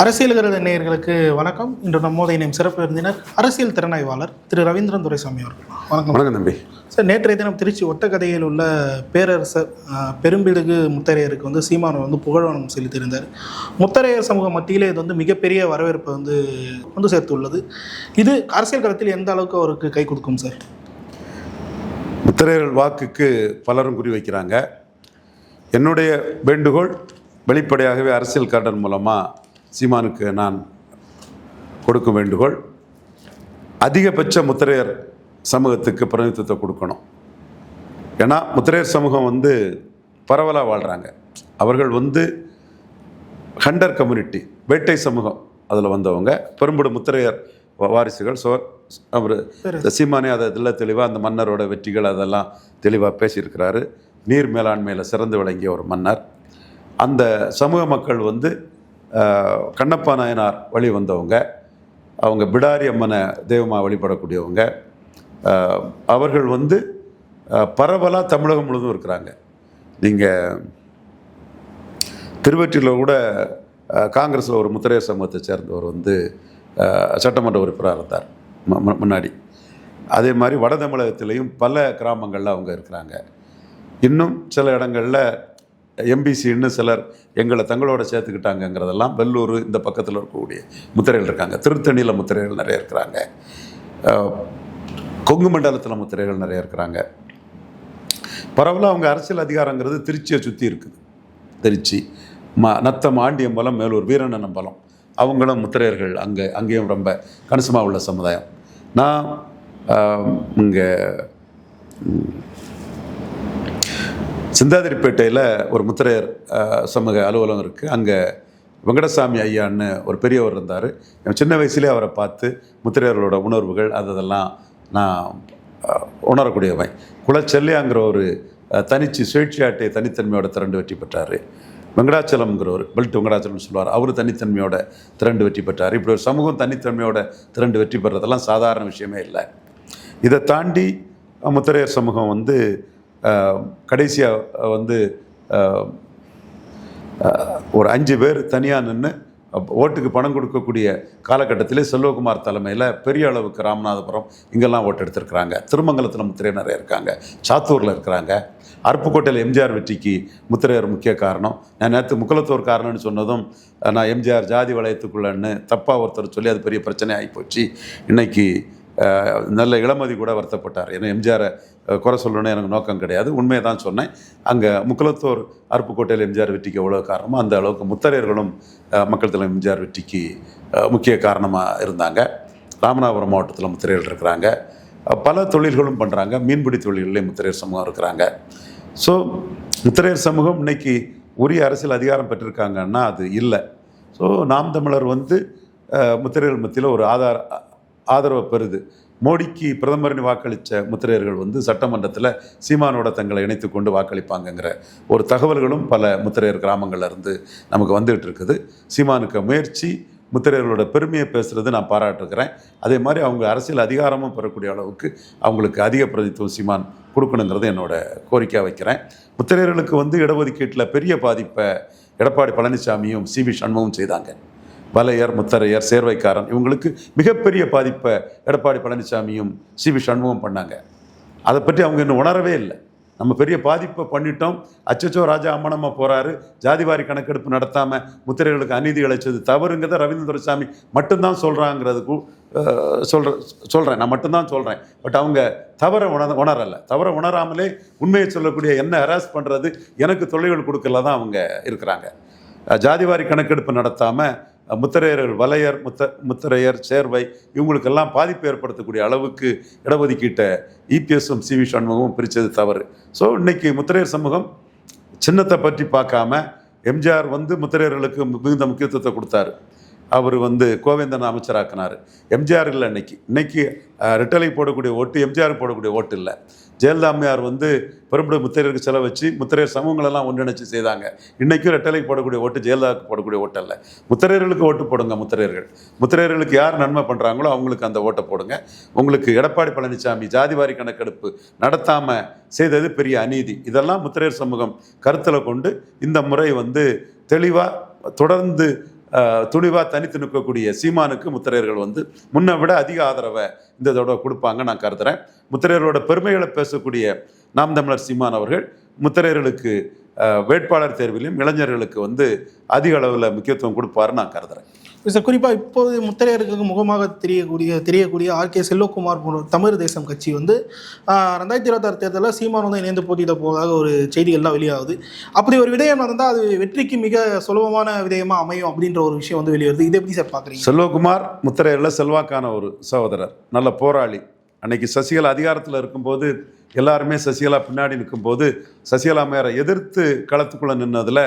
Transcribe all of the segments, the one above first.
அரசியல் கருத நேயர்களுக்கு வணக்கம். இன்று நம்மோதை இணையும் சிறப்பு விருந்தினர் அரசியல் திறனாய்வாளர் திரு ரவீந்திரன் துரைசாமி அவர்கள். வணக்கம். வணக்கம் தம்பி. சார், நேற்றைய தினம் திருச்சி ஒட்டக்கதையில் உள்ள பேரரசர் பெரும்பிடுகு முத்தரையருக்கு சீமான் புகழ்வனம் செலுத்தியிருந்தார். முத்தரையர் சமூக மத்தியிலே இது மிகப்பெரிய வரவேற்பை வந்து சேர்த்துள்ளது. இது அரசியல் களத்தில் எந்த அளவுக்கு அவருக்கு கை கொடுக்கும் சார்? முத்தரையர்கள் வாக்குக்கு பலரும் குறிவைக்கிறாங்க. என்னுடைய வேண்டுகோள் வெளிப்படையாகவே அரசியல் கார்டன் மூலமாக சீமானுக்கு நான் கொடுக்கும் வேண்டுகோள், அதிகபட்ச முத்திரையர் சமூகத்துக்கு பிரதிநிதித்துவத்தை கொடுக்கணும். ஏன்னா முத்திரையர் சமூகம் பரவலாக வாழ்கிறாங்க. அவர்கள் ஹண்டர் கம்யூனிட்டி, வேட்டை சமூகம், அதில் வந்தவங்க பெரும்படு முத்திரையர் வாரிசுகள். அவர் சீமானே அதை இதெல்லாம் தெளிவாக அந்த மன்னரோட வெற்றிகள் அதெல்லாம் தெளிவாக பேசியிருக்கிறாரு. நீர் மேலாண்மையில் சிறந்து விளங்கிய ஒரு மன்னர். அந்த சமூக மக்கள் கண்ணப்பா நாயனார் வழி வந்தவங்க. அவங்க பிடாரி அம்மனை தெய்வமாக வழிபடக்கூடியவங்க. அவர்கள் பரவலாக தமிழகம் முழுவதும் இருக்கிறாங்க. நீங்கள் திருவற்றியில் கூட காங்கிரஸில் ஒரு முத்திரையர் சமூகத்தை சேர்ந்தவர் சட்டமன்ற உறுப்பினராக இருந்தார் முன்னாடி. அதே மாதிரி வட தமிழகத்திலையும் பல கிராமங்களில் அவங்க இருக்கிறாங்க. இன்னும் சில இடங்களில் எம்பிசின்னு சிலர் எங்களை தங்களோட சேர்த்துக்கிட்டாங்கங்கிறதெல்லாம் வெள்ளூர் இந்த பக்கத்தில் இருக்கக்கூடிய முத்திரைகள் இருக்காங்க. திருத்தணியில் முத்திரைகள் நிறைய இருக்கிறாங்க. கொங்கு மண்டலத்தில் முத்திரைகள் நிறைய இருக்கிறாங்க. பரவலாக அவங்க அரசியல் அதிகாரங்கிறது திருச்சியை சுற்றி இருக்குது. திருச்சி, நத்தம், ஆண்டியம்பலம், மேலூர், வீரநம்பலம், அவங்களும் முத்திரையர்கள் அங்கேயும் ரொம்ப கணிசமாக உள்ள சமுதாயம். நான் இங்கே சிந்தாதிரிப்பேட்டையில் ஒரு முத்திரையர் சமூக அலுவலகம் இருக்குது. அங்கே வெங்கடசாமி ஐயான்னு ஒரு பெரியவர் இருந்தார். சின்ன வயசுலேயே அவரை பார்த்து முத்திரையர்களோட உணர்வுகள் அதெல்லாம் நான் உணரக்கூடியவன். குலச்செல்லியாங்கிற ஒரு தனிச்சு சுயேட்சையாட்டை தனித்தன்மையோட திரண்டு வெற்றி பெற்றார். வெங்கடாச்சலம்ங்கிறவர், பெல்ட் வெங்கடாச்சலம்னு சொல்லுவார், அவர் தனித்தன்மையோட திரண்டு வெற்றி பெற்றார். இப்படி ஒரு சமூகம் தனித்தன்மையோட திரண்டு வெற்றி பெறதெல்லாம் சாதாரண விஷயமே இல்லை. இதை தாண்டி முத்திரையர் சமூகம் கடைசியாக ஒரு 5 பேர் தனியாக நின்று ஓட்டுக்கு பணம் கொடுக்கக்கூடிய காலகட்டத்திலே செல்வகுமார் தலைமையில் பெரிய அளவுக்கு ராமநாதபுரம் இங்கெல்லாம் ஓட்டு எடுத்திருக்கிறாங்க. திருமங்கலத்தில் முத்திரையர் நிறைய இருக்காங்க. சாத்தூரில் இருக்கிறாங்க. அருப்புக்கோட்டையில் எம்ஜிஆர் வெற்றிக்கு முத்திரையர் முக்கிய காரணம். நான் நேற்று முக்குலத்தோர் காரணம்னு சொன்னதும் நான் எம்ஜிஆர் ஜாதி வளையத்துக்குள்ளன்னு தப்பாக ஒருத்தர் சொல்லி அது பெரிய பிரச்சனை ஆகிப்போச்சு. இன்றைக்கி நல்ல இளமதி கூட வருத்தப்பட்டார். ஏன்னா எம்ஜிஆரை குறை சொல்லணும்னு எனக்கு நோக்கம் கிடையாது, உண்மையை தான் சொன்னேன். அங்கே முக்குலத்தோர் அருப்புக்கோட்டையில் எம்ஜிஆர் வெற்றிக்கு எவ்வளோ காரணமோ அந்த அளவுக்கு முத்தரையர்களும் மக்கள் தலைவர் எம்ஜிஆர் வெற்றிக்கு முக்கிய காரணமாக இருந்தாங்க. ராமநாதபுரம் மாவட்டத்தில் முத்திரையர்கள் இருக்கிறாங்க. பல தொழில்களும் பண்ணுறாங்க. மீன்பிடி தொழில்களே முத்திரையர் சமூகம் இருக்கிறாங்க. ஸோ முத்திரையர் சமூகம் இன்னைக்கு உரிய அரசியல் அதிகாரம் பெற்றிருக்காங்கன்னா அது இல்லை. ஸோ நாம் தமிழர் முத்திரையர்கள் மத்தியில் ஒரு ஆதரவை பெறுது. மோடிக்கு பிரதமர்னு வாக்களித்த முத்திரையர்கள் சட்டமன்றத்தில் சீமானோட தங்களை இணைத்து கொண்டு வாக்களிப்பாங்கங்கிற ஒரு தகவல்களும் பல முத்திரையர் கிராமங்களில் இருந்து நமக்கு வந்துகிட்டு இருக்குது. சீமானுக்கு முயற்சி, முத்திரையர்களோட பெருமையை பேசுகிறது நான் பாராட்டுக்கிறேன். அதே மாதிரி அவங்க அரசியல் அதிகாரமும் பெறக்கூடிய அளவுக்கு அவங்களுக்கு அதிக பிரதித்துவம் சீமான் கொடுக்கணுங்கிறது என்னோட கோரிக்கையாக வைக்கிறேன். முத்திரையர்களுக்கு இடஒதுக்கீட்டில் பெரிய பாதிப்பை எடப்பாடி பழனிசாமியும் சிவி சண்முகம் செய்தாங்க. வலையர், முத்தரையர், சேர்வைக்காரன் இவங்களுக்கு மிகப்பெரிய பாதிப்பை எடப்பாடி பழனிசாமியும் சிவி சண்முகம் பண்ணாங்க. அதை பற்றி அவங்க இன்னும் உணரவே இல்லை. நம்ம பெரிய பாதிப்பை பண்ணிட்டோம், அச்சச்சோ ராஜா அம்மனமாக போகிறாரு, ஜாதிவாரி கணக்கெடுப்பு நடத்தாமல் முத்திரையர்களுக்கு அநீதி இழைச்சது தவறுங்கிறத ரவீந்திரன் துரைசாமி மட்டும்தான் சொல்கிறாங்கிறதுக்கு சொல்கிறேன். நான் மட்டும்தான் சொல்கிறேன். பட் அவங்க தவறை உணரலை. தவறை உணராமலே உண்மையை சொல்லக்கூடிய என்ன ஹராஸ் பண்ணுறது, எனக்கு தொல்லைகள் கொடுக்கல தான் அவங்க இருக்கிறாங்க. ஜாதிவாரி கணக்கெடுப்பு நடத்தாமல் முத்திரையர்கள், வலையர், முத்திரையர், சேர்வை இவங்களுக்கெல்லாம் பாதிப்பு ஏற்படுத்தக்கூடிய அளவுக்கு இடஒதுக்கீட்டை இபிஎஸும் சிவி சண்முகமும் பிரித்தது தவறு. ஸோ இன்றைக்கி முத்திரையர் சமூகம் சின்னத்தை பற்றி பார்க்காம எம்ஜிஆர் முத்திரையர்களுக்கு மிகுந்த முக்கியத்துவத்தை கொடுத்தாரு. அவர் கோவேந்தன் அமைச்சராக்கினார். எம்ஜிஆர் இல்லை. இன்னைக்கு ரெட்டலை போடக்கூடிய ஓட்டு எம்ஜிஆர் போடக்கூடிய ஓட்டு இல்லை. ஜெயலலிதா அம்மையார் பெரும்படு முத்திரையருக்கு செலவு வச்சு முத்திரையர் சமூகங்களெல்லாம் ஒன்றிணைச்சு செய்தாங்க. இன்றைக்கும் ரெட்டலைக்கு போடக்கூடிய ஓட்டு ஜெயலலிதாவுக்கு போடக்கூடிய ஓட்டு அல்ல. முத்திரையர்களுக்கு ஓட்டு போடுங்க. முத்திரையர்களுக்கு யார் நன்மை பண்ணுறாங்களோ அவங்களுக்கு அந்த ஓட்டை போடுங்க. உங்களுக்கு எடப்பாடி பழனிசாமி ஜாதிவாரி கணக்கெடுப்பு நடத்தாமல் செய்தது பெரிய அநீதி. இதெல்லாம் முத்திரையர் சமூகம் கருத்தில் கொண்டு இந்த முறை தெளிவாக தொடர்ந்து துணிவாக தனித்து நிற்கக்கூடிய சீமானுக்கு முத்திரையர்கள் வந்து முன்னை விட அதிக ஆதரவை இந்த தடவை கொடுப்பாங்க நான் கருதுகிறேன். முத்திரையர்களோட பெருமைகளை பேசக்கூடிய நாம் தமிழர் சீமான் அவர்கள் முத்திரையர்களுக்கு வேட்பாளர் தேர்விலும் இளைஞர்களுக்கு வந்து அதிக அளவில் முக்கியத்துவம் கொடுப்பாருன்னு நான் கருதுகிறேன். சார், குறிப்பாக இப்போது முத்திரையர்களுக்கு முகமாக தெரியக்கூடிய ஆர்கே செல்வகுமார் போன்ற தமிழ் தேசம் கட்சி வந்து 2026 தேர்தலில் சீமான் வந்து இணைந்து போட்டியிட போவதாக ஒரு செய்திகள்லாம் வெளியாகுது. அப்படி ஒரு விடயம் நடந்தால் அது வெற்றிக்கு மிக சுலபமான விடயமாக அமையும் அப்படின்ற ஒரு விஷயம் வந்து வெளியே வருது. இதை எப்படி சார் பார்க்குறீங்க? செல்வகுமார் முத்திரையரில் செல்வாக்கான ஒரு சகோதரர், நல்ல போராளி. அன்னைக்கு சசிகலா அதிகாரத்தில் இருக்கும்போது எல்லாருமே சசிகலா பின்னாடி நிற்கும்போது சசிகலா மேரை எதிர்த்து களத்துக்குள்ளே நின்னதில்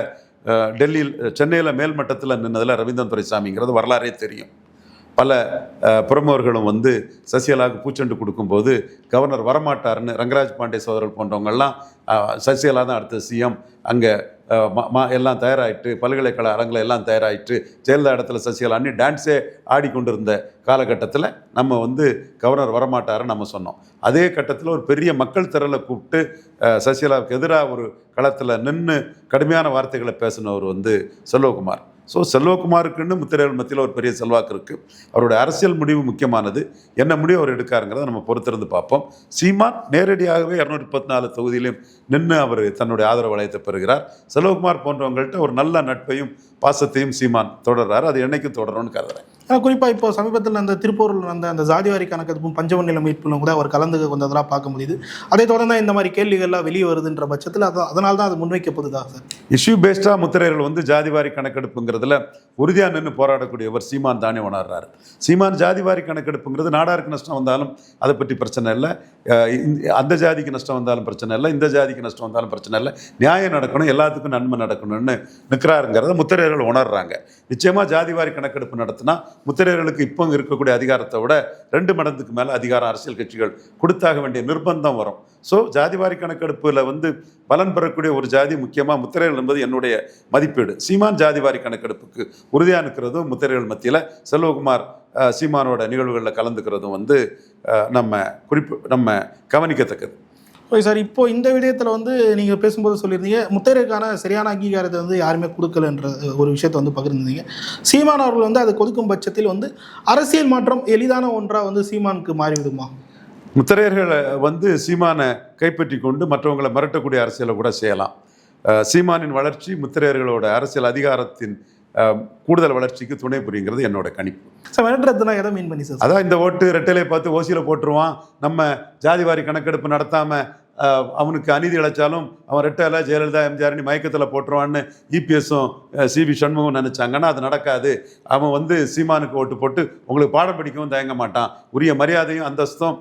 டெல்லியில் சென்னையில் மேல்மட்டத்தில் நின்னதில் ரவீந்திரன் துரைசாமிங்கிறது வரலாறே தெரியும். பல பிரமுகர்களும் வந்து சசிகலாவுக்கு பூச்செண்டு கொடுக்கும்போது கவர்னர் வரமாட்டார்னு ரங்கராஜ் பாண்டே சோதரர்கள் போன்றவங்கெல்லாம் சசிகலா தான் அடுத்த சிஎம், அங்கே எல்லாம் தயாராகிட்டு பல்கலைக்கழக அரங்கில் எல்லாம் தயாராகிட்டு ஜெயலலிதா இடத்துல சசிகலா அண்ணி டான்ஸே ஆடிக்கொண்டிருந்த காலகட்டத்தில் நம்ம வந்து கவர்னர் வரமாட்டாருன்னு நம்ம சொன்னோம். அதே கட்டத்தில் ஒரு பெரிய மக்கள் திரளை கூப்பிட்டு சசிகலாவுக்கு எதிராக ஒரு களத்தில் நின்று கடுமையான வார்த்தைகளை பேசினவர் வந்து செல்வகுமார். ஸோ செல்வகுமாருக்குன்னு முத்திரையர்கள் மத்தியில் ஒரு பெரிய செல்வாக்கு இருக்குது. அவருடைய அரசியல் முடிவு முக்கியமானது. என்ன முடிவு அவர் எடுக்காருங்கிறத நம்ம பொறுத்திருந்து பார்ப்போம். சீமான் நேரடியாகவே 234 தொகுதியிலையும் நின்று அவர் தன்னுடைய ஆதரவு வளையத்தை பெறுகிறார். செல்வகுமார் போன்றவங்கள்ட்ட ஒரு நல்ல நட்பையும் பாசத்தையும் சீமான் தொடர்றாரு. அது என்னைக்கும் தொடரும்னு கருதுறேன். குறிப்பாக இப்போ சமீபத்தில் அந்த திருப்பூரில் அந்த ஜாதிவாரி கணக்கெடுப்பும் பஞ்சமநில மீட்பிலும் கூட அவர் கலந்து வந்ததெல்லாம் பார்க்க முடியுது. அதை தொடர்ந்து இந்த மாதிரி கேள்விகள்லாம் வெளியே வருதுன்ற பட்சத்தில் அதனால தான் அது முன்வைக்கப்படுதா சார்? இஷ்யூ பேஸ்டாக முத்திரையர்கள் வந்து ஜாதிவாரி கணக்கெடுப்புங்கிறதுல உறுதியாக நின்று போராடக்கூடியவர் சீமான் தானே உணர்றாரு. சீமான் ஜாதிவாரி கணக்கெடுப்புங்கிறது நாடாருக்கு நஷ்டம் வந்தாலும் அதை பற்றி பிரச்சனை இல்லை, அந்த ஜாதிக்கு நஷ்டம் வந்தாலும் பிரச்சனை இல்லை, இந்த ஜாதிக்கு நஷ்டம் வந்தாலும் பிரச்சனை இல்லை, நியாயம் நடக்கணும், எல்லாத்துக்கும் நன்மை நடக்கணும்னு நிற்கிறாருங்கிறத முத்திரையர்கள் உணர்றாங்க. நிச்சயமாக ஜாதிவாரி கணக்கெடுப்பு நடத்தினா முத்திரையர்களுக்கு இப்போ இருக்கக்கூடிய அதிகாரத்தை விட 2 மடங்குக்கு மேலே அதிகாரம் அரசியல் கட்சிகள் கொடுத்தாக வேண்டிய நிர்பந்தம் வரும். ஸோ ஜாதிவாரி கணக்கெடுப்பில் வந்து பலன் பெறக்கூடிய ஒரு ஜாதி முக்கியமாக முத்திரையர்கள் என்பது என்னுடைய மதிப்பீடு. சீமான் ஜாதிவாரி கணக்கெடுப்புக்கு உறுதியாக நிற்கிறதும் முத்திரையர்கள் மத்தியில் செல்வகுமார் சீமானோட நிகழ்வுகளில் கலந்துக்கிறதும் வந்து நம்ம கவனிக்கத்தக்கது. ஓகே சார், இப்போ இந்த விடயத்தில் வந்து நீங்கள் பேசும்போது சொல்லியிருந்தீங்க முத்திரைக்கான சரியான அங்கீகாரத்தை வந்து யாருமே கொடுக்கலன்ற ஒரு விஷயத்தை வந்து பகிர்ந்தீங்க. சீமான் அவர்கள் வந்து அதை கொடுக்கும் பட்சத்தில் வந்து அரசியல் மாற்றம் எளிதான ஒன்றாக வந்து சீமானுக்கு மாறிவிடுமா? முத்திரையர்களை வந்து சீமானை கைப்பற்றி கொண்டு மற்றவங்களை மிரட்டக்கூடிய அரசியலை கூட செய்யலாம். சீமானின் வளர்ச்சி முத்திரையர்களோட அரசியல் அதிகாரத்தின் கூடுதல் வளர்ச்சிக்கு துணை புரியுங்கிறது என்னோட கணிப்பு. சார், மிரட்டுறதுனா எதை மீன் பண்ணி சார்? அதான் இந்த ஓட்டு ரெட்டையிலை பார்த்து ஓசியில் போட்டுருவான், நம்ம ஜாதிவாரி கணக்கெடுப்பு நடத்தாமல் அவனுக்கு அநீதி இழைச்சாலும் அவன் ரெட்டையில ஜெயலலிதா எம்ஜிஆர்னு மயக்கத்தில் போட்டுருவான்னு இபிஎஸும் சிவி சண்முகம் நினச்சாங்கன்னா அது நடக்காது. அவன் வந்து சீமானுக்கு ஓட்டு போட்டு உங்களுக்கு பாடம் படிக்கவும் தயங்க மாட்டான், உரிய மரியாதையும் அந்தஸ்தும்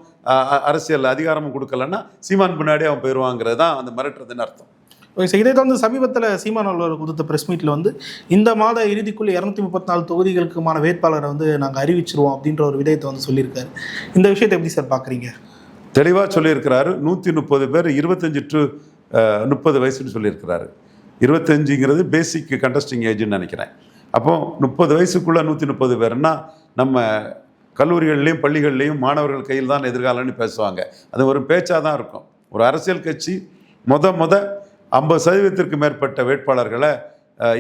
அரசியல் அதிகாரமும் கொடுக்கலன்னா சீமான் பின்னாடி அவன் போயிடுவாங்கிறது தான் அந்த மிரட்டுறதுன்னு அர்த்தம். ஓகே சார், இதை வந்து சமீபத்தில் சீமான் அவர்கள் கொடுத்த ப்ரெஸ் மீட்டில் வந்து இந்த மாத இறுதிக்குள்ளே 234 தொகுதிகளுக்குமான வேட்பாளரை வந்து நாங்கள் அறிவிச்சிருவோம் அப்படின்ற ஒரு விடயத்தை வந்து சொல்லியிருக்காரு. இந்த விஷயத்தை எப்படி சார் பார்க்குறீங்க? தெளிவாக சொல்லியிருக்கிறாரு. 130 பேர் 25 to 30 வயசுன்னு சொல்லியிருக்கிறாரு. 25ங்கிறது பேசிக் கண்டஸ்டிங் ஏஜ்னு நினைக்கிறேன். அப்போ 30 வயசுக்குள்ளே 130 பேர்னா நம்ம கல்லூரிகள்லேயும் பள்ளிகள்லேயும் மாணவர்கள் கையில் தான் எதிர்காலம்னு பேசுவாங்க. அது ஒரு பேச்சாக தான் இருக்கும். ஒரு அரசியல் கட்சி முத 50% மேற்பட்ட வேட்பாளர்களை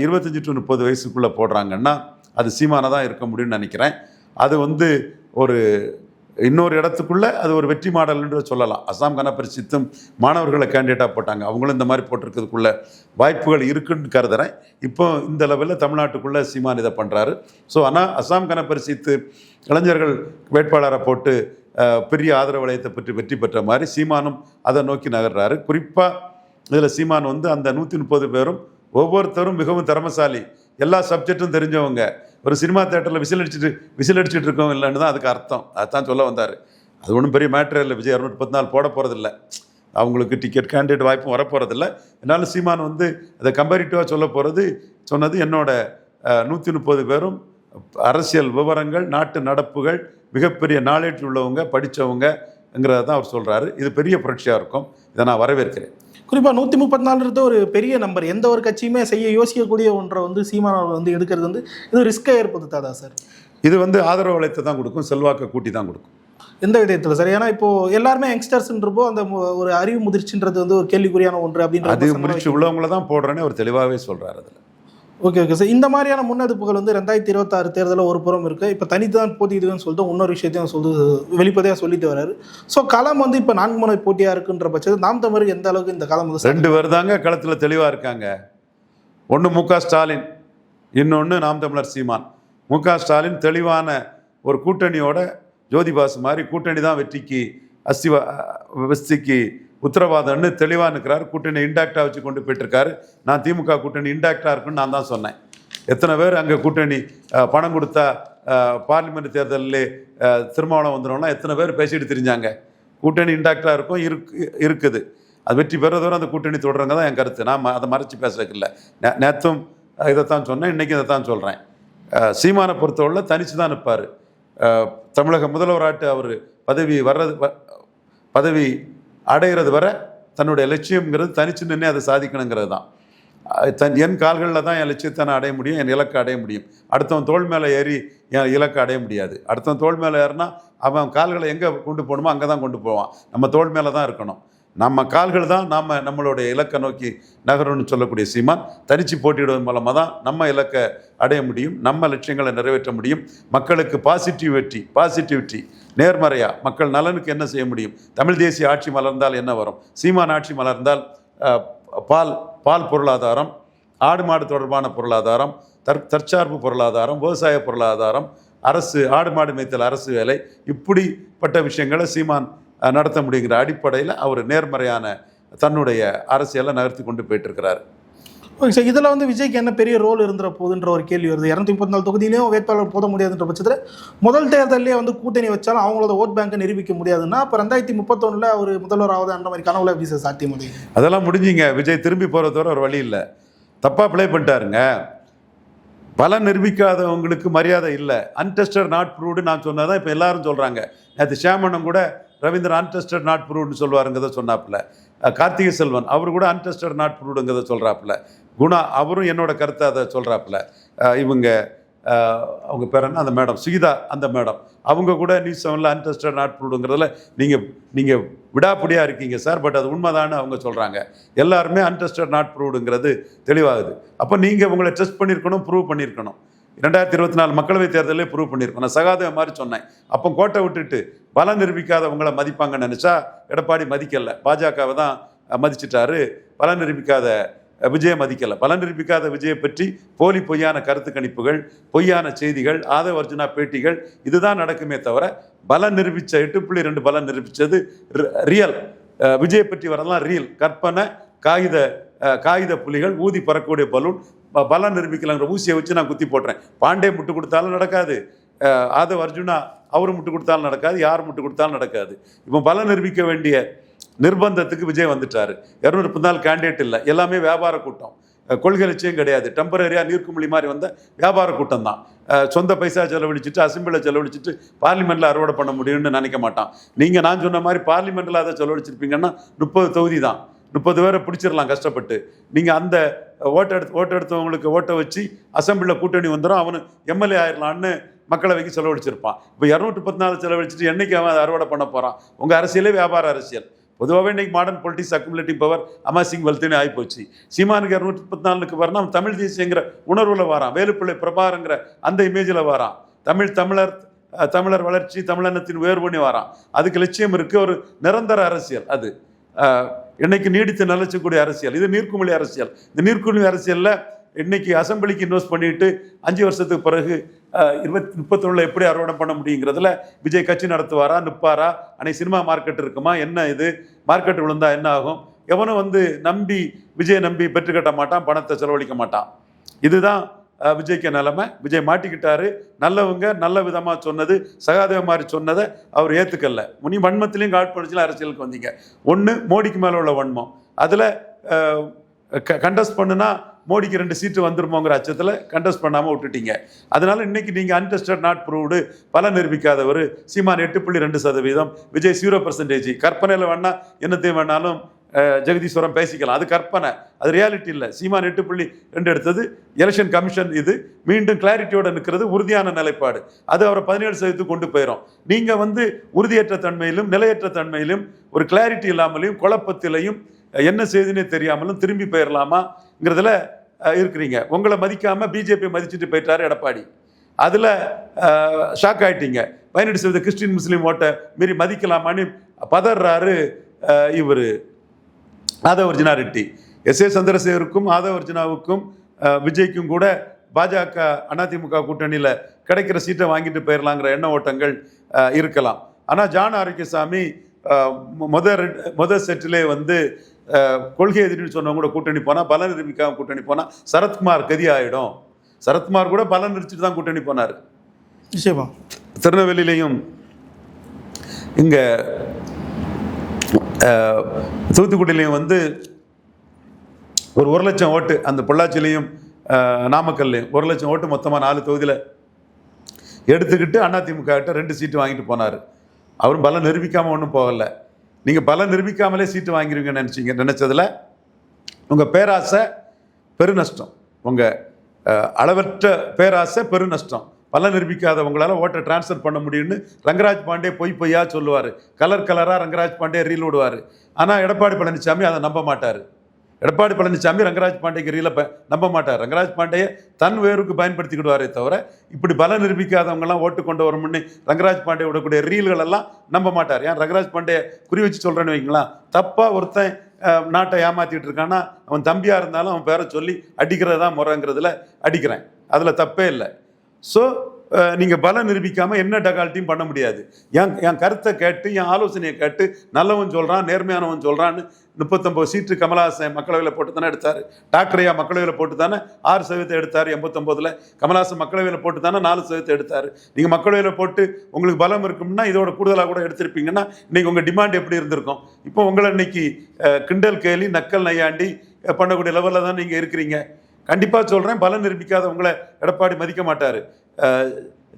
25 to 30 வயசுக்குள்ளே போடுறாங்கன்னா அது சீமானை தான் இருக்க முடியும்னு நினைக்கிறேன். அது வந்து ஒரு இன்னொரு இடத்துக்குள்ளே அது ஒரு வெற்றி மாடல்ன்ற சொல்லலாம். அசாம் கனபரிசித்தும் மாணவர்களை கேண்டிடேட்டாக போட்டாங்க, அவங்களும் இந்த மாதிரி போட்டிருக்கிறதுக்குள்ள வாய்ப்புகள் இருக்குன்னு கருதுறேன். இப்போ இந்த லெவலில் தமிழ்நாட்டுக்குள்ளே சீமான் இதை பண்ணுறாரு. ஸோ ஆனால் அசாம் கனபரிசித்து இளைஞர்கள் வேட்பாளரை போட்டு பெரிய ஆதரவு வளையத்தை பற்றி வெற்றி பெற்ற மாதிரி சீமானும் அதை நோக்கி நகர்றாரு. குறிப்பாக இதில் சீமான் வந்து அந்த 130 பேரும் ஒவ்வொருத்தரும் மிகவும் திறமசாலி, எல்லா சப்ஜெக்டும் தெரிஞ்சவங்க, ஒரு சினிமா தேட்டரில் விசில் அடிச்சுட்டு இருக்கவங்க இல்லைன்னு தான் அதுக்கு அர்த்தம். அதுதான் சொல்ல வந்தார். அது ஒன்றும் பெரிய மேட்ரே இல்லை. விஜய் 214 போட போகிறதில்ல, அவங்களுக்கு டிக்கெட் கேண்டிடேட் வாய்ப்பும் வரப்போகிறதில்ல. என்னால் சீமான் வந்து அதை கம்பேரிட்டிவாக சொன்னது என்னோட 130 பேரும் அரசியல் விவரங்கள், நாட்டு நடப்புகள், மிகப்பெரிய நாலேஜ் உள்ளவங்க, படித்தவங்கங்கிறத தான் அவர் சொல்கிறாரு. இது பெரிய புரட்சியாக இருக்கும். இதை நான் வரவேற்கிறேன். குறிப்பாக 134 ஒரு பெரிய நம்பர், எந்த ஒரு கட்சியுமே செய்ய யோசிக்கக்கூடிய ஒன்றை வந்து சீமான் அவர்கள் வந்து எடுக்கிறது வந்து இது ரிஸ்க்கை ஏற்படுத்தாதா சார்? இது வந்து ஆதரவு வளையத்தை தான் கொடுக்கும், செல்வாக்கை கூட்டி தான் கொடுக்கும். எந்த விதத்தில் சார்? ஏன்னா இப்போது எல்லாருமே யங்ஸ்டர்ஸ்ன்றப்போ அந்த ஒரு அறிவு முதிர்ச்சின்றது வந்து ஒரு கேள்விக்குறியான ஒன்று அப்படின்ற அது முதிர்ச்சி உள்ளவங்கள தான் போடுறேன்னு அவர் தெளிவாகவே சொல்கிறார். அதில் ஓகே ஓகே சார். இந்த மாதிரியான முன்னெடுப்புகள் வந்து 2026 தேர்தலில் ஒரு புறம் இருக்குது. இப்போ தனித்து தான் போட்டியிடுதுன்னு சொல்லிட்டு இன்னொரு விஷயத்தையும் வெளிப்படையாக சொல்லிட்டு வராரு. ஸோ களம் வந்து இப்போ 4 முனை போட்டியாக இருக்குன்ற பட்சத்தில் நாம் தமிழருக்கு எந்த அளவுக்கு இந்த களம் வந்து 2 பேர் தாங்க களத்தில் தெளிவாக இருக்காங்க. ஒன்று மு.க. ஸ்டாலின், இன்னொன்று நாம் தமிழர் சீமான். மு.க. ஸ்டாலின் தெளிவான ஒரு கூட்டணியோட ஜோதிபாசு மாதிரி கூட்டணி தான் வெற்றிக்கு உத்தரவாதம்னு தெளிவாக இருக்கிறார். கூட்டணி இன்டாக்டாக வச்சு கொண்டு போயிட்டுருக்காரு. நான் திமுக கூட்டணி இன்டாக்டாக இருக்குன்னு நான் தான் சொன்னேன். எத்தனை பேர் அங்கே கூட்டணி பணம் கொடுத்தா பார்லிமெண்ட் தேர்தலில் திருமாவளம் வந்துடும்னா எத்தனை பேர் பேசிட்டு தெரிஞ்சாங்க. கூட்டணி இன்டாக்டாக இருக்கும் இருக்குது. அது வெற்றி பெறதோறும் அந்த கூட்டணி தொடருங்க தான் என் கருத்து. நான் அதை மறைச்சி பேசுறதுக்கு இல்லை. நேற்றும் இதைத்தான் சொன்னேன், இன்றைக்கி இதைத்தான் சொல்கிறேன். சீமானை பொறுத்தவரை தனித்து தான் நிற்பார். தமிழக முதல்வராட்டு அவர் பதவி அடைகிறது வரை தன்னுடைய லட்சியம்ங்கிறது தனிச்சு நின்று அதை சாதிக்கணுங்கிறது தான். என் கால்களில் தான் என் லட்சியத்தை நான் அடைய முடியும், என் இலக்கை அடைய முடியும். அடுத்தவன் தோள் மேலே ஏறி என் இலக்கை அடைய முடியாது. அடுத்தவன் தோள் மேலே ஏறினா அவன் கால்களை எங்கே கொண்டு போகணுமோ அங்கே தான் கொண்டு போவான். நம்ம தோள் மேலே தான் இருக்கணும். நம்ம கால்கள் தான் நம்மளுடைய இலக்கை நோக்கி நகரம்னு சொல்லக்கூடிய சீமான் தனிச்சு போட்டியிடுவதன் மூலமாக தான் நம்ம இலக்கை அடைய முடியும், நம்ம லட்சியங்களை நிறைவேற்ற முடியும். மக்களுக்கு பாசிட்டிவிட்டி நேர்மறையாக மக்கள் நலனுக்கு என்ன செய்ய முடியும். தமிழ் தேசிய ஆட்சி மலர்ந்தால் என்ன வரும்? சீமான் ஆட்சி மலர்ந்தால் பால் பொருளாதாரம், ஆடு மாடு தொடர்பான பொருளாதாரம், தற்சார்பு பொருளாதாரம், விவசாய பொருளாதாரம், அரசு ஆடு மாடு மேய்த்தல் அரசு வேலை, இப்படிப்பட்ட விஷயங்களை சீமான் நடத்த முடியுங்கிற அடிப்படையில் அவர் நேர்மறையான தன்னுடைய அரசியலை நகர்த்தி கொண்டு போயிட்டுருக்கிறார். Okay sir. இதில் வந்து விஜய்க்கு என்ன பெரிய ரோல் இருந்துற போகுதுன்ற ஒரு கேள்வி வருது. 234 தொகுதியிலையும் வேட்பாளர் போட முடியாதுன்ற பட்சத்தில் முதல் தேர்தலே வந்து கூட்டணி வச்சாலும் அவங்களோட ஓட் பேங்கை நிரூபிக்க முடியாதுன்னா அப்போ 2031 அவர் முதல்வர் ஆகுது அந்த மாதிரி கனவுல எப்படி சார் சாத்தியம் முடியும்? அதெல்லாம் முடிஞ்சிங்க. விஜய் திரும்பி போகிறதோட ஒரு வழி இல்லை. தப்பாக ப்ளே பண்ணிட்டாருங்க. பலம் நிரூபிக்காதவங்களுக்கு மரியாதை இல்லை. அன்டெஸ்டட் நாட் ப்ரூவ்டு நான் சொன்னதான் இப்போ எல்லாரும் சொல்கிறாங்க. நேற்று ஷியாமணன் கூட ரவீந்திரன் அன்டெஸ்டட் நாட் ப்ரூவ்டுன்னு சொல்லுவாருங்கிறத சொன்னாப்புல. கார்த்திகை செல்வன் அவர் கூட அன்டெஸ்டட் நாட் ப்ரூவ்டுங்கிறத சொல்கிறாப்புல. குணா அவரும் என்னோட கருத்தை அதை சொல்கிறாப்புல. இவங்க அவங்க பேர் என்ன, அந்த மேடம் சுகிதா, அந்த மேடம் அவங்க கூட நியூஸ் 7ல் அன்டெஸ்டட் நாட் ப்ரூவ்டுங்கிறதுல நீங்கள் விடாப்பிடியாக இருக்கீங்க சார், பட் அது உண்மைதான்னு அவங்க சொல்கிறாங்க. எல்லாருமே அன்டெஸ்டட் நாட் ப்ரூவ்டுங்கிறது தெளிவாகுது. அப்போ நீங்கள் உங்களை டெஸ்ட் பண்ணியிருக்கணும், ப்ரூவ் பண்ணியிருக்கணும். 2024 மக்களவைத் தேர்தலே ப்ரூவ் பண்ணியிருக்கோம். நான் சகாதேவ மாதிரி சொன்னேன். அப்போ கோட்டை விட்டுட்டு பலம் நிரூபிக்காதவங்களை மதிப்பாங்கன்னு நினச்சா எடப்பாடி மதிக்கலை. பாஜகவை தான் மதிச்சிட்டாரு. பலம் நிரூபிக்காத விஜயை மதிக்கலை. பலம் நிரூபிக்காத விஜயை பற்றி பொய்யான கருத்து கணிப்புகள், பொய்யான செய்திகள், ஆதவ அர்ஜுனா பேட்டிகள் இதுதான் நடக்குமே தவிர பலம் நிரூபித்த 8.2 பலம் நிரூபித்தது ரியல். விஜயை பற்றி வரலாம் ரியல். கற்பனை காகித புலிகள், ஊதி பறக்கக்கூடிய பலூன், பலம் நிரூபிக்கலாங்கிற ஊசியை வச்சு நான் குத்தி போட்டுறேன். பாண்டே முட்டு கொடுத்தாலும் நடக்காது, ஆதவ் அர்ஜுனா அவர் முட்டு கொடுத்தாலும் நடக்காது, யார் முட்டு கொடுத்தாலும் நடக்காது. இப்போ பலம் நிரூபிக்க வேண்டிய நிர்பந்தத்துக்கு விஜய் வந்துட்டாரு. 234 கேண்டிடேட் இல்லை, எல்லாமே வியாபார கூட்டம், கொள்கை லட்சியம் கிடையாது. டெம்பரரியாக நீர்க்குமிழி மாதிரி வந்த வியாபார கூட்டம் தான். சொந்த பைசா செலவழிச்சிட்டு அசம்பிளில் செலவழிச்சிட்டு பார்லிமெண்ட்டில் அறுவடை பண்ண முடியும்னு நினைக்க மாட்டான். நீங்கள் நான் சொன்ன மாதிரி பார்லிமெண்ட்டில் அதை செலவழிச்சிருப்பீங்கன்னா 30 தொகுதி தான், 30 பேரை பிடிச்சிடலாம் கஷ்டப்பட்டு. நீங்கள் அந்த ஓட்டெடுத்தவங்களுக்கு ஓட்டை வச்சு அசம்பிளியில் கூட்டணி வந்துடும், அவனு எம்எல்ஏ ஆயிடலான்னு மக்களவைக்கு செலவழிச்சிருப்பான். இப்போ 214 செலவழிச்சிட்டு என்னைக்கு அவன் அறுவடை பண்ண போகிறான்? உங்கள் அரசியலே வியாபார அரசியல். பொதுவாகவே இன்றைக்கி modern politics accumulative power amassing வெல்த்னு ஆகிப்போச்சு. சீமானுக்கு 234 வரணும், தமிழ் தேசியங்கிற உணர்வில் வரான், வேலுப்பிள்ளை பிரபாரங்கிற அந்த இமேஜில் வரான், தமிழர் வளர்ச்சி, தமிழனத்தின் உயர்வுன்னு வரான். அதுக்கு லட்சியம் இருக்குது, ஒரு நிரந்தர அரசியல். அது இன்னைக்கு நீடித்து நிலைச்சக்கூடிய அரசியல். இது நீர்க்குமிழி அரசியல். இந்த நீர்க்குமிழி அரசியலில் இன்னைக்கு அசம்பிளிக்கு இன்வெஸ்ட் பண்ணிட்டு 5 வருஷத்துக்கு பிறகு 2031 எப்படி அறுவடை பண்ண முடியுங்கிறதுல விஜய் கட்சி நடத்துவாரா, நிற்பாரா, அன்னைக்கு சினிமா மார்க்கெட் இருக்குமா, என்ன இது மார்க்கெட் விழுந்தா என்ன ஆகும்? எவனும் விஜயை நம்பி பெற்று கட்ட மாட்டான், பணத்தை செலவழிக்க மாட்டான். இதுதான் விஜய்க்கு நிலைமை. விஜய் மாட்டிக்கிட்டாரு. நல்லவங்க நல்ல விதமாக சொன்னது, சகாதேவ மாதிரி சொன்னதை அவர் ஏற்றுக்கல. முனி வன்மத்திலையும் காட்படிச்சிலும் அரசியலுக்கு வந்தீங்க. ஒன்று மோடிக்கு மேலே உள்ள வன்மம், அதில் கண்டஸ்ட் பண்ணுனா மோடிக்கு 2 சீட்டு வந்துருமோங்கிற அச்சத்தில் கண்டஸ்ட் பண்ணாமல் விட்டுட்டீங்க. அதனால இன்னைக்கு நீங்கள் அன்டெஸ்டட் நாட் ப்ரூவ்டு பலம் நிரூபிக்காதவர் சீமான் 8.2%, விஜய் 0%. கற்பனையில் வேணால் என்னத்தையும் வேணாலும் ஜெகதீஸ்வரம் பேசிக்கலாம், அது கற்பனை, அது ரியாலிட்டி இல்லை. சீமான் 8.2 எடுத்தது எலெக்ஷன் கமிஷன். இது மீண்டும் கிளாரிட்டியோட நிற்கிறது, உறுதியான நிலைப்பாடு. அது அவரை 17% கொண்டு போயிடும். நீங்கள் உறுதியற்ற தன்மையிலும் நிலையற்ற தன்மையிலும் ஒரு கிளாரிட்டி இல்லாமலையும் குழப்பத்திலையும் என்ன செய்துன்னே தெரியாமலும் திரும்பி போயிடலாமாங்கிறதுல இருக்கிறீங்க. உங்களை மதிக்காமல் பிஜேபி மதிச்சுட்டு போயிட்டாரு எடப்பாடி. அதில் ஷாக் ஆகிட்டீங்க. 18% கிறிஸ்டின் முஸ்லீம் ஓட்டை மீறி மதிக்கலாமான்னு பதறாரு இவர் ஆதவர்ஜுனா ரெட்டி. எஸ்.ஏ. சந்திரசேகருக்கும் ஆதவர்ஜுனாவுக்கும் விஜய்க்கும் கூட பாஜக அதிமுக கூட்டணியில் கிடைக்கிற சீட்டை வாங்கிட்டு போயிடலாங்கிற எண்ண ஓட்டங்கள் இருக்கலாம். ஆனால் ஜான் ஆரோக்கியசாமி முதல் செட்டிலே வந்து கொள்கை எதிரின்னு சொன்னவங்க கூட கூட்டணி போனால், பலன் நிரூபிக்காம கூட்டணி போனால் சரத்குமார் கதி ஆகிடும். சரத்குமார் கூட பலன் நிறுத்திட்டு தான் கூட்டணி போனார். நிச்சயமா திருநெல்வேலியிலையும் இங்கே தூத்துக்குடியிலையும் வந்து ஒரு 1 லட்சம் ஓட்டு, அந்த பொள்ளாச்சிலையும் நாமக்கல்லையும் 1 லட்சம் ஓட்டு மொத்தமாக 4 தொகுதியில் எடுத்துக்கிட்டு அதிமுக கிட்ட 2 சீட்டு வாங்கிட்டு போனார். அவரும் பலம் நிரூபிக்காமல் ஒன்றும் போகலை. நீங்கள் பலம் நிரூபிக்காமலே சீட்டு வாங்கிடுவீங்கன்னு நினச்சதில் உங்கள் பேராசை பெருநஷ்டம். உங்கள் அளவற்ற பேராசை பெருநஷ்டம். பலம் நிரூபிக்காத உங்களால் ஓட்டை டிரான்ஸ்ஃபர் பண்ண முடியும்னு ரங்கராஜ் பாண்டே பொய்யா சொல்லுவார். கலராக ரங்கராஜ் பாண்டே ரீல் விடுவார். ஆனால் எடப்பாடி பழனிசாமி அதை நம்ப மாட்டார். எடப்பாடி பழனிசாமி ரங்கராஜ் பாண்டேக்கு ரீலை நம்ப மாட்டார். ரங்கராஜ் பாண்டேயை தன் வேருக்கு பயன்படுத்திக்கிடுவாரே தவிர இப்படி பலம் நிரூபிக்காதவங்கெல்லாம் ஓட்டு கொண்டு வரும்னு ரங்கராஜ் பாண்டே விடக்கூடிய ரீல்கள் எல்லாம் நம்ப மாட்டார். ஏன் ரங்கராஜ் பாண்டே குறி வச்சு சொல்கிறேன்னு வைங்களா, தப்பாக ஒருத்தன் நாட்டை ஏமாற்றிட்டு இருக்கான்னா அவன் தம்பியாக இருந்தாலும் அவன் பேரை சொல்லி அடிக்கிறது தான் முறைங்கிறதுல அடிக்கிறேன். அதில் தப்பே இல்லை. ஸோ நீங்கள் பலம் நிரூபிக்காமல் என்ன டகால்ட்டியும் பண்ண முடியாது. என் கருத்தை கேட்டு, என் ஆலோசனையை கேட்டு நல்லவன் சொல்கிறான், நேர்மையானவன் சொல்கிறான்னு 39 சீட்டு கமலஹாசன் மக்களவையில் போட்டு தானே எடுத்தார். டாக்டரையா மக்களவையில் போட்டு தானே 6% எடுத்தார். 89 கமலஹாசன் மக்களவையில் போட்டு தானே 4% எடுத்தார். நீங்கள் மக்களவையில் போட்டு உங்களுக்கு பலம் இருக்கும்னா இதோட கூடுதலாக கூட எடுத்திருப்பீங்கன்னா இன்றைக்கி உங்கள் டிமாண்ட் எப்படி இருந்திருக்கும்? இப்போ உங்களை இன்னைக்கு கிண்டல் கேலி நக்கல் நையாண்டி பண்ணக்கூடிய லெவலில் தான் நீங்கள் இருக்கிறீங்க. கண்டிப்பாக சொல்கிறேன், பலம் நிரூபிக்காத உங்களை எடப்பாடி மதிக்க மாட்டார்.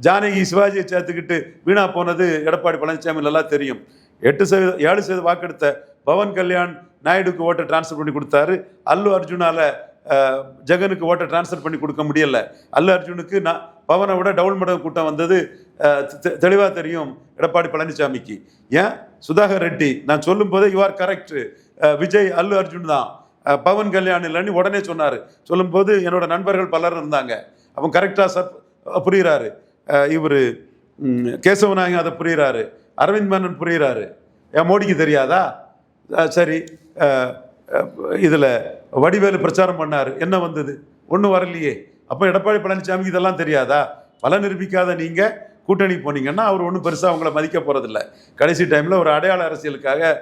ஜானகி சிவாஜியை சேர்த்துக்கிட்டு வீணா போனது எடப்பாடி பழனிசாமி நல்லா தெரியும். 7% வாக்கெடுத்த பவன் கல்யாண் நாயுடுக்கு ஓட்டை டிரான்ஸ்ஃபர் பண்ணி கொடுத்தாரு. அல்லு அர்ஜுனால ஜெகனுக்கு ஓட்டை டிரான்ஸ்ஃபர் பண்ணி கொடுக்க முடியலை. அல்லு அர்ஜுனுக்கு பவனை விட டவுன் மடங்கு கூட்டம் வந்தது தெளிவாக தெரியும் எடப்பாடி பழனிசாமிக்கு. ஏன் சுதாகர் ரெட்டி நான் சொல்லும் போதே யூ ஆர் கரெக்ட், விஜய் அல்லு அர்ஜுன் தான், பவன் கல்யாண் இல்லைன்னு உடனே சொன்னார். சொல்லும்போது என்னோட நண்பர்கள் பலர் இருந்தாங்க. அவன் கரெக்டாக புரிகிறாரு. இவர் கேசவநாயகம் அதை புரிகிறாரு. அரவிந்த் மேனன் புரிகிறாரு. ஏன் மோடிக்கு தெரியாதா? சரி, இதில் வடிவேலு பிரச்சாரம் பண்ணார், என்ன வந்தது? ஒன்றும் வரலையே. அப்போ எடப்பாடி பழனிசாமிக்கு இதெல்லாம் தெரியாதா? பல நிரூபிக்காத நீங்கள் கூட்டணி போனீங்கன்னா அவர் ஒன்றும் பெருசாக அவங்கள மதிக்க போகிறதில்ல. கடைசி டைமில் ஒரு அடையாள அரசியலுக்காக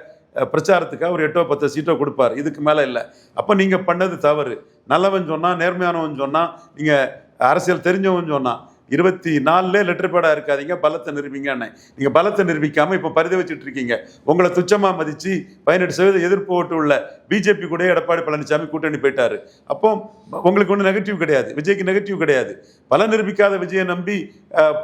பிரச்சாரத்துக்காக ஒரு 8-10 சீட்டோ கொடுப்பார், இதுக்கு மேலே இல்லை. அப்போ நீங்கள் பண்ணது தவறு. நல்லவன் சொன்னால், நேர்மையானவன் சொன்னால், நீங்கள் அரசியல் தெரிஞ்சவன் சொன்னால் 24 லெட்டர் பேடாக இருக்காதீங்க, பலத்தை நிரூபிங்கன்னு. நீங்கள் பலத்தை நிரூபிக்காமல் இப்போ பரித வச்சுட்டு இருக்கீங்க. உங்களை துச்சமாக மதித்து 18% எதிர்ப்பு ஓட்டு உள்ள பிஜேபி கூட எடப்பாடி பழனிசாமி கூட்டணி போயிட்டார். அப்போ உங்களுக்கு ஒன்றும் நெகட்டிவ் கிடையாது, விஜய்க்கு நெகட்டிவ் கிடையாது. பலம் நிரூபிக்காத விஜயை நம்பி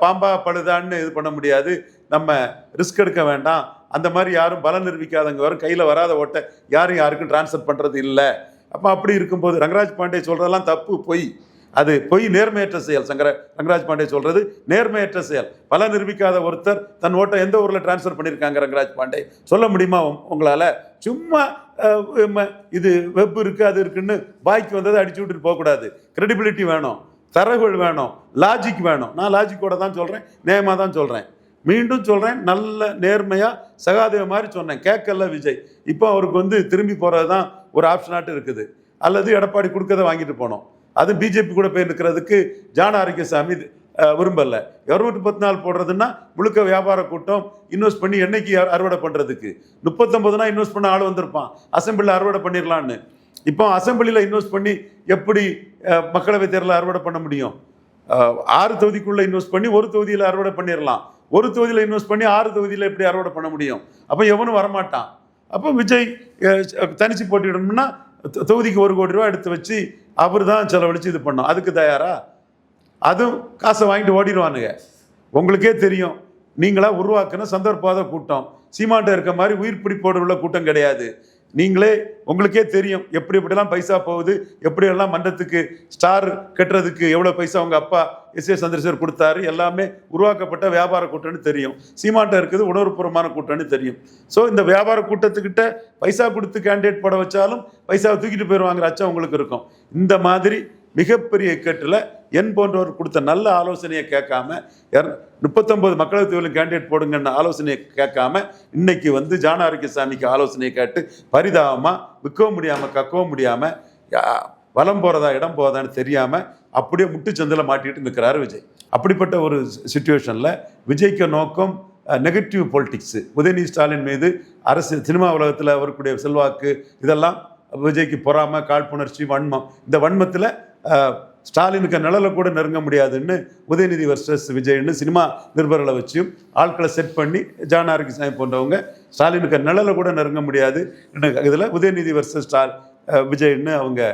பாம்பா பழுதான்னு இது பண்ண முடியாது. நம்ம ரிஸ்க் எடுக்க வேண்டாம். அந்த மாதிரி யாரும் பலம் நிரூபிக்காதவங்க வரும் கையில் வராத ஓட்டை யாருக்கும் டிரான்ஸ்ஃபர் பண்ணுறது இல்லை. அப்போ அப்படி இருக்கும்போது ரங்கராஜ் பாண்டே சொல்கிறதெல்லாம் தப்பு, பொய். அது பொய், நேர்மையற்ற செயல். ரங்கராஜ் பாண்டே சொல்கிறது நேர்மையற்ற செயல். பல நிரூபிக்காத ஒருத்தர் தன் ஓட்டை எந்த ஊரில் டிரான்ஸ்ஃபர் பண்ணியிருக்காங்க ரங்கராஜ் பாண்டே சொல்ல முடியுமா உங்களால்? சும்மா இது வெப் இருக்குது அது இருக்குன்னு பாய்க்கு வந்ததை அடிச்சு விட்டுட்டு போகக்கூடாது. கிரெடிபிலிட்டி வேணும், தரவுகள் வேணும், லாஜிக் வேணும். நான் லாஜிக்கோட தான் சொல்கிறேன், நேயமாக தான் சொல்கிறேன். மீண்டும் சொல்கிறேன், நல்ல நேர்மையாக சகாதேவ மாதிரி சொன்னேன். கேட்கல விஜய். இப்போ அவருக்கு திரும்பி போகிறது தான் ஒரு ஆப்ஷனாட்டு இருக்குது. அல்லது எடப்பாடி கொடுக்கறதை வாங்கிட்டு போனோம். அது பிஜேபி கூட போய் நிற்கிறதுக்கு ஜான் ஆரோக்கியசாமி விரும்பலை. 214 போடுறதுன்னா முழுக்க வியாபார கூட்டம் இன்வெஸ்ட் பண்ணி என்னைக்கு அறுவடை பண்ணுறதுக்கு. 39 இன்வெஸ்ட் பண்ண ஆள் வந்திருப்பான், அசம்பிளியில் அறுவடை பண்ணிடலான்னு. இப்போ அசம்பிளியில் இன்வெஸ்ட் பண்ணி எப்படி மக்களவை தேர்தலில் அறுவடை பண்ண முடியும்? 6 தொகுதிக்குள்ளே இன்வெஸ்ட் பண்ணி ஒரு தொகுதியில் அறுவடை பண்ணிடலாம். ஒரு தொகுதியில் இன்வெஸ்ட் பண்ணி 6 தொகுதியில் எப்படி அறுவடை பண்ண முடியும்? அப்போ எவனும் வரமாட்டான். அப்போ விஜய் தனிச்சு போட்டிடணும்னா தொகுதிக்கு 1 கோடி ரூபா எடுத்து வச்சு அவர் தான் செலவழித்து இது பண்ணோம். அதுக்கு தயாரா? அதுவும் காசை வாங்கிட்டு ஓடிடுவானுங்க. உங்களுக்கே தெரியும், நீங்களாக உருவாக்குன சந்தர்ப்பாத கூட்டம். சீமாட்ட இருக்க மாதிரி உயிர் பிடிப்போடு உள்ள கூட்டம் கிடையாது. நீங்களே உங்களுக்கே தெரியும் எப்படிலாம் பைசா போகுது, எப்படியெல்லாம் மன்றத்துக்கு ஸ்டார் கட்டுறதுக்கு எவ்வளோ பைசா உங்கள் அப்பா எஸ்.ஏ. சந்திரசேகர் கொடுத்தாரு. எல்லாமே உருவாக்கப்பட்ட வியாபார கூட்டம்னு தெரியும். சீமாட்ட இருக்குது உணர்வுபூர்வமான கூட்டம்னு தெரியும். ஸோ இந்த வியாபார கூட்டத்துக்கிட்ட பைசா கொடுத்து கேண்டிடேட் போட வச்சாலும் பைசாவை தூக்கிட்டு போயிடுவாங்கிற அச்சம் உங்களுக்கு இருக்கும். இந்த மாதிரி மிகப்பெரிய இக்கட்டில் என் போன்றவர் கொடுத்த நல்ல ஆலோசனையை கேட்காம 39 மக்களவைத் தொகுதியில் கேண்டிடேட் போடுங்கன்னு ஆலோசனையை கேட்காம இன்னைக்கு வந்து ஜான ஆரோக்கியசாமிக்கு ஆலோசனையை கேட்டு பரிதாபமாக விற்கவும் முடியாமல் கக்கவும் முடியாமல் வலம் போகிறதா இடம் போகிறதான்னு தெரியாமல் அப்படியே முட்டுச்சந்தில் மாட்டிட்டு நிற்கிறாரு விஜய். அப்படிப்பட்ட ஒரு சுச்சுவேஷனில் விஜய்க்கு நோக்கம் நெகட்டிவ் பொலிட்டிக்ஸு. உதயநிதி ஸ்டாலின் மீது அரசு சினிமா உலகத்தில் அவருடைய செல்வாக்கு இதெல்லாம் விஜய்க்கு பொறாமை, காழ்ப்புணர்ச்சி, வன்மம். இந்த வன்மத்தில் ஸ்டாலினுக்கு நிழலை கூட நெருங்க முடியாதுன்னு உதயநிதி வர்சஸ் விஜய்னு சினிமா நிருபர்களை வச்சும் ஆட்களை செட் பண்ணி ஜான ஆரோக்கியசாமி போன்றவங்க ஸ்டாலினுக்கு நிழலை கூட நெருங்க முடியாது இதில் உதயநிதி வர்சஸ் விஜய்னு அவங்க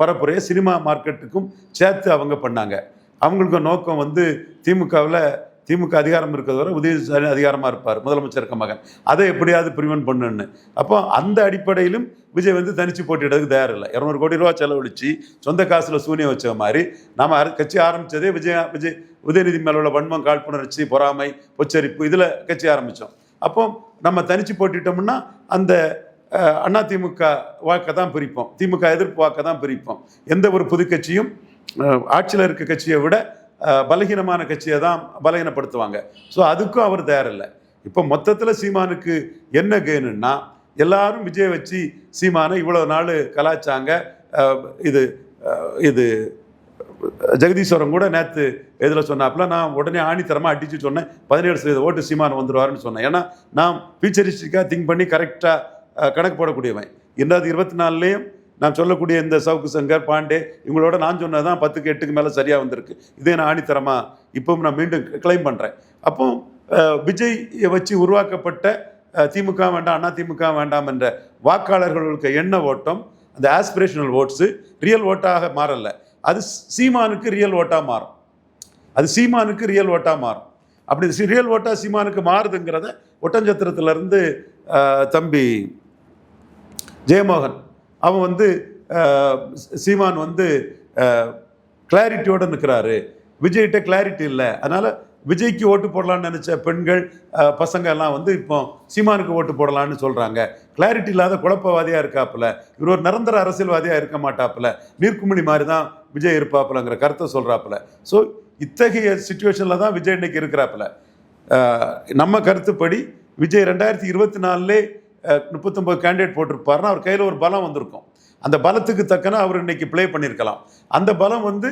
பரப்புரையை சினிமா மார்க்கெட்டுக்கும் சேர்த்து அவங்க பண்ணாங்க. அவங்களுக்கு நோக்கம் வந்து திமுக அதிகாரம் இருக்கிறது வரை உதயநிதி ஸ்டாலின் அதிகாரமாக இருப்பார், முதலமைச்சர் இருக்க மகன், அதை எப்படியாவது பிரிவென்ட் பண்ணுன்னு. அப்போ அந்த அடிப்படையிலும் விஜய் வந்து தனிச்சு போட்டியிடறதுக்கு தயாரில்லை. 200 கோடி ரூபா செலவழித்து சொந்த காசில் சூனியம் வச்ச மாதிரி நாம் கட்சி ஆரம்பித்ததே உதயநிதி மேலே உள்ள வன்மம், காழ்ப்புணர்ச்சி, பொறாமை, பொச்சரிப்பு இதில் கட்சி ஆரம்பித்தோம். அப்போ நம்ம தனிச்சு போட்டிட்டோம்னா அந்த அதிமுக வாக்கை தான் பிரிப்போம், திமுக எதிர்ப்பு வாக்கை தான் பிரிப்போம். எந்த ஒரு புது கட்சியும் ஆட்சியில் இருக்க கட்சியை விட பலகீனமான கட்சியை தான் பலகீனப்படுத்துவாங்க. ஸோ அதுக்கும் அவர் தயாரில்லை. இப்போ மொத்தத்தில் சீமானுக்கு என்ன கேனுன்னா, எல்லாரும் விஜய் வச்சு சீமானை இவ்வளோ நாள் கலாச்சாங்க. இது ஜெகதீஸ்வரன் கூட நேற்று எதில் சொன்னாப்புல, நான் உடனே ஆணித்தரமாக அடித்து சொன்னேன் 17% ஓட்டு சீமான் வந்துடுவாருன்னு சொன்னேன். ஏன்னா நான் ஃபியூச்சரிஸ்டிக்காக திங்க் பண்ணி கரெக்டாக கணக்கு போடக்கூடியவன். 2024 நான் சொல்லக்கூடிய இந்த சவுக்கு சங்கர், பாண்டே இவங்களோட நான் சொன்னதான் 10க்கு 8க்கு மேலே சரியாக வந்திருக்கு. இதே நான் ஆணித்தரமாக இப்பவும் நான் மீண்டும் கிளைம் பண்ணுறேன். அப்போ விஜய் வச்சு உருவாக்கப்பட்ட திமுக வேண்டாம், அதிமுக வேண்டாம் என்ற வாக்காளர்களுக்கு எண்ண ஓட்டம், அந்த ஆஸ்பிரேஷனல் ஓட்ஸு ரியல் ஓட்டாக மாறல. அது சீமானுக்கு ரியல் ஓட்டாக மாறும். அப்படி ரியல் ஓட்டாக சீமானுக்கு மாறுதுங்கிறத ஒட்டஞ்சத்திரத்திலேருந்து தம்பி ஜெயமோகன் அவன் வந்து சீமான் வந்து கிளாரிட்டியோடு நிற்கிறாரு, விஜய்கிட்ட கிளாரிட்டி இல்லை, அதனால் விஜய்க்கு ஓட்டு போடலான்னு நினச்ச பெண்கள் பசங்க எல்லாம் வந்து இப்போ சீமானுக்கு ஓட்டு போடலான்னு சொல்கிறாங்க. கிளாரிட்டி இல்லாத குழப்பவாதியாக இருக்காப்புல, இவர் ஒரு நிரந்தர அரசியல்வாதியாக இருக்க மாட்டாப்புல, நீர்க்குமிழி மாதிரி தான் விஜய் இருப்பாப்புலங்கிற கருத்தை சொல்கிறாப்புல. ஸோ இத்தகைய சுச்சுவேஷனில் தான் விஜய் இன்னைக்கு இருக்கிறாப்புல. நம்ம கருத்துப்படி விஜய் 2024 39 கேண்டிடேட் போட்டிருப்பாருன்னா அவர் கையில் ஒரு பலம் வந்திருக்கும். அந்த பலத்துக்கு தக்கன அவர் இன்னைக்கு ப்ளே பண்ணியிருக்கலாம். அந்த பலம் வந்து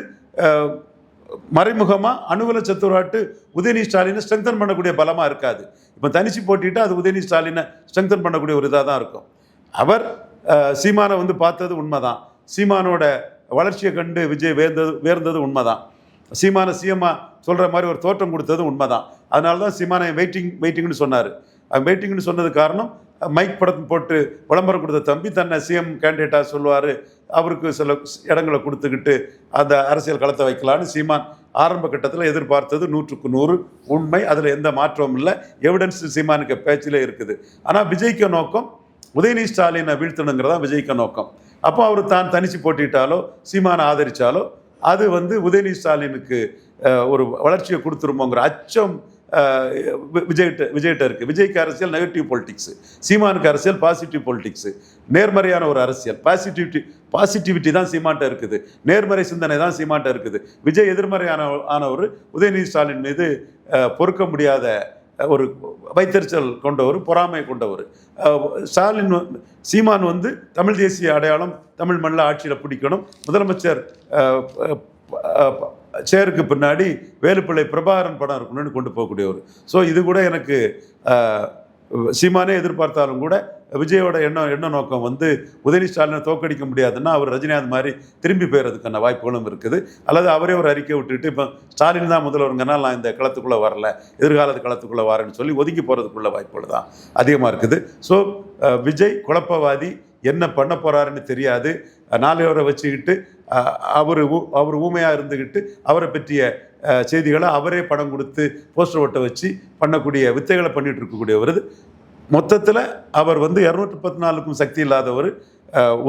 மறைமுகமாக அனுகூல சத்துருவாட்டு உதயநிதி ஸ்டாலினை ஸ்ட்ரெங்தன் பண்ணக்கூடிய பலமாக இருக்காது. இப்போ தனிச்சு போட்டிட்டு அது உதயநிதி ஸ்டாலினை ஸ்ட்ரெங்தன் பண்ணக்கூடிய ஒரு இதாக தான் இருக்கும். அவர் சீமானை வந்து பார்த்தது உண்மைதான், சீமானோட வளர்ச்சியை கண்டு விஜய் வேர்ந்தது உண்மைதான், சீமான சிஎம்மா சொல்கிற மாதிரி ஒரு தோற்றம் கொடுத்தது உண்மைதான். அதனால தான் சீமானை வெயிட்டிங்னு சொன்னார். வெயிட்டிங்னு சொன்னது காரணம், மைக் படத்தை போட்டு விளம்பரம் கொடுத்த தம்பி தன்னை சிஎம் கேண்டிடேட்டாக சொல்லுவார், அவருக்கு சில இடங்களை கொடுத்துக்கிட்டு அந்த அரசியல் களத்தை வைக்கலான்னு சீமான் ஆரம்ப கட்டத்தில் எதிர்பார்த்தது 100க்கு 100 உண்மை. அதில் எந்த மாற்றமும் இல்லை. எவிடன்ஸ் சீமானுக்கு பேச்சிலே இருக்குது. ஆனால் விஜய்க்கு நோக்கம் உதயநிதி ஸ்டாலினை வீழ்த்தணுங்கிறதா விஜய்க்கு நோக்கம். அப்போ அவர் தான் தனிச்சு போட்டிட்டாலோ சீமானை ஆதரித்தாலோ அது வந்து உதயநிதி ஸ்டாலினுக்கு ஒரு வளர்ச்சியை கொடுத்துருமோங்கிற அச்சம் விஜய்கிட்ட இருக்குது. விஜய்க்கு அரசியல் நெகட்டிவ் பொலிட்டிக்ஸு, சீமானுக்கு அரசியல் பாசிட்டிவ் பொலிட்டிக்ஸு. நேர்மறையான ஒரு அரசியல், பாசிட்டிவிட்டி தான் சீமான்ட்ட இருக்குது, நேர்மறை சிந்தனை தான் சீமான்ட்ட இருக்குது. விஜய் எதிர்மறையானவர், உதயநிதி ஸ்டாலின் மீது பொறுக்க முடியாத ஒரு வைத்தறிச்சல் கொண்டவர், பொறாமை கொண்டவர். சீமான் வந்து தமிழ் தேசிய அடையாளம், தமிழ் மண்ணில் ஆட்சியில் பிடிக்கணும், முதலமைச்சர் சேருக்கு பின்னாடி வேலுப்பிள்ளை பிரபாகரன் படம் இருக்கணும்னு கொண்டு போகக்கூடியவர். ஸோ இது கூட எனக்கு சீமானே எதிர்பார்த்தாலும் கூட விஜயோட எண்ண நோக்கம் வந்து உதயநிதி ஸ்டாலினை தோக்கடிக்க முடியாதுன்னா அவர் ரஜினிகாந்த் மாதிரி திரும்பி போயிறதுக்கான வாய்ப்புகளும் இருக்குது. அல்லது அவரே ஒரு அறிக்கை விட்டுட்டு இப்போ ஸ்டாலின் தான் முதல்வருங்கனால நான் இந்த களத்துக்குள்ளே வரல, எதிர்காலத்து களத்துக்குள்ளே வரேன்னு சொல்லி ஒதுங்கி போகிறதுக்குள்ள வாய்ப்புகள் தான் அதிகமாக இருக்குது. ஸோ விஜய் குழப்பவாதி, என்ன பண்ண போகிறாருன்னு தெரியாது, நாளையோரை வச்சுக்கிட்டு அவர் ஊமையாக இருந்துக்கிட்டு அவரை பற்றிய செய்திகளை அவரே படம் கொடுத்து போஸ்டர் ஓட்ட வச்சு பண்ணக்கூடிய வித்தைகளை பண்ணிட்டு இருக்கக்கூடியவர். மொத்தத்தில் அவர் வந்து 214க்கும் சக்தி இல்லாதவர்,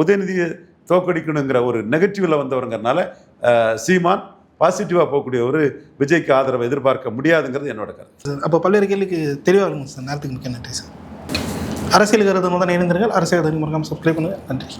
உதயநிதியை தோக்கடிக்கணுங்கிற ஒரு நெகட்டிவில் வந்தவருங்கிறனால சீமான் பாசிட்டிவாக போகக்கூடியவர் விஜய்க்கு ஆதரவை எதிர்பார்க்க முடியாதுங்கிறது என்னோட கருத்து. அப்போ பல்வேறு கேள்விக்கு தெளிவாக இருக்கும் சார். நேரத்துக்கு மிக்க நன்றி சார். அரசியல் கருத்து முதல் இணைந்திருங்கள். அரசியல் மறக்காமல் சப்ஸ்கிரைப் பண்ணுங்கள். நன்றி.